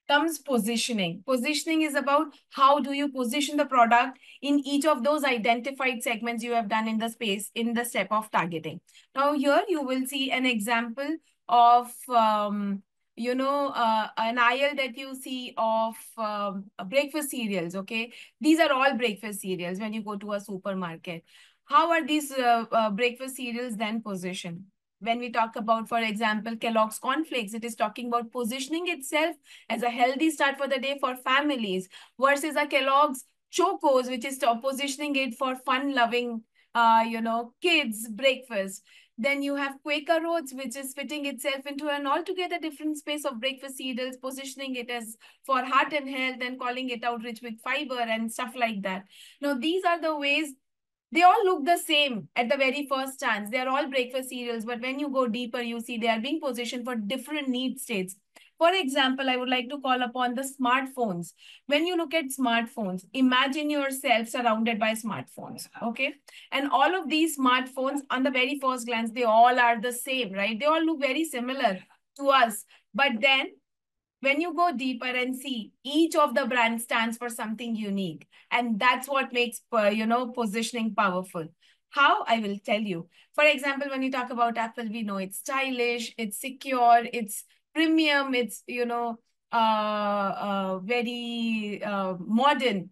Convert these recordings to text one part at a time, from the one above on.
comes positioning. Positioning is about how do you position the product in each of those identified segments you have done in the space in the step of targeting. Now here you will see an example of an aisle that you see of breakfast cereals. Okay, these are all breakfast cereals when you go to a supermarket. How are these breakfast cereals then positioned? When we talk about, for example, Kellogg's cornflakes, it is talking about positioning itself as a healthy start for the day for families versus a Kellogg's Chocos, which is positioning it for fun-loving, kids breakfast. Then you have Quaker Oats, which is fitting itself into an altogether different space of breakfast cereals, positioning it as for heart and health and calling it out rich with fiber and stuff like that. Now, these are the ways. They all look the same at the very first chance. They are all breakfast cereals, but when you go deeper, you see they are being positioned for different need states. For example, I would like to call upon the smartphones. When you look at smartphones, imagine yourself surrounded by smartphones, okay? And all of these smartphones, on the very first glance, they all are the same, right? They all look very similar to us. But then when you go deeper and see, each of the brands stands for something unique. And that's what makes, positioning powerful. How? I will tell you. For example, when you talk about Apple, we know it's stylish, it's secure, it's premium, it's, very modern.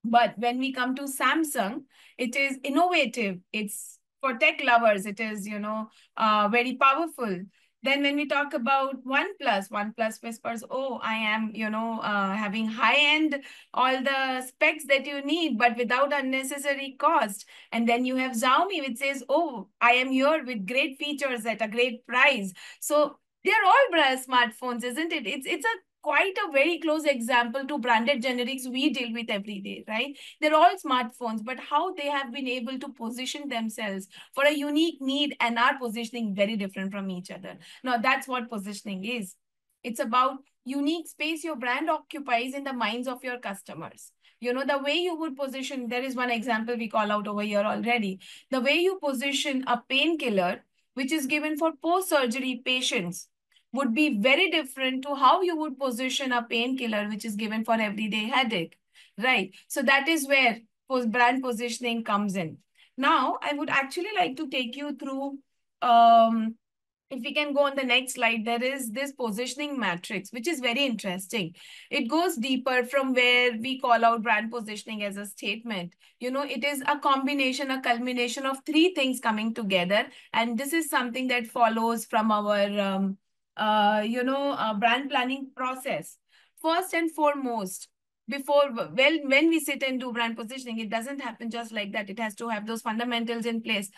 But when we come to Samsung, it is innovative. It's for tech lovers. It is, very powerful. Then when we talk about OnePlus whispers, oh, I am, having high-end, all the specs that you need, but without unnecessary cost. And then you have Xiaomi, which says, oh, I am here with great features at a great price. So they're all smartphones, isn't it? It's a quite a very close example to branded generics we deal with every day, right? They're all smartphones, but how they have been able to position themselves for a unique need and are positioning very different from each other. Now, that's what positioning is. It's about unique space your brand occupies in the minds of your customers. The way you would position, there is one example we call out over here already. The way you position a painkiller, which is given for post-surgery patients, would be very different to how you would position a painkiller, which is given for everyday headache, right? So that is where brand positioning comes in. Now, I would actually like to take you through, if we can go on the next slide, there is this positioning matrix, which is very interesting. It goes deeper from where we call out brand positioning as a statement. It is a combination, a culmination of three things coming together. And this is something that follows from our brand planning process. First and foremost, when we sit and do brand positioning, it doesn't happen just like that. It has to have those fundamentals in place.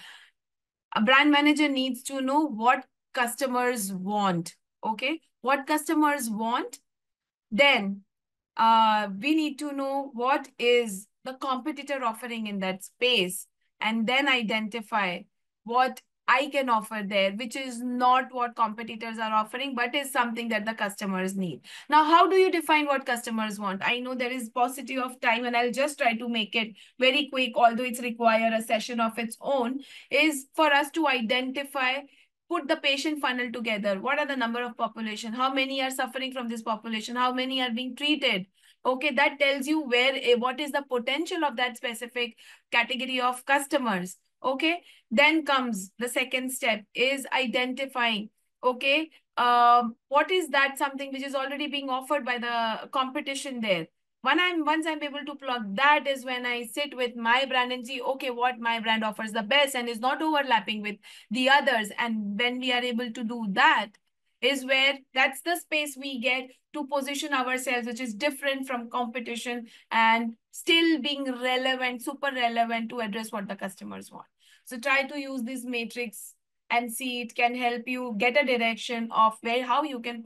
A brand manager needs to know what customers want. Okay, what customers want. Then we need to know what is the competitor offering in that space, and then identify what I can offer there, which is not what competitors are offering, but is something that the customers need. Now, how do you define what customers want? I know there is paucity of time, and I'll just try to make it very quick, although it's require a session of its own, is for us to identify, put the patient funnel together. What are the number of population? How many are suffering from this population? How many are being treated? Okay, that tells you what is the potential of that specific category of customers. Okay, then comes the second step is identifying, okay, what is that something which is already being offered by the competition there. Once I'm able to plug that is when I sit with my brand and see, okay, what my brand offers the best and is not overlapping with the others. And when we are able to do that, is where that's the space we get to position ourselves, which is different from competition and still being relevant, super relevant to address what the customers want. So try to use this matrix and see it can help you get a direction of how you can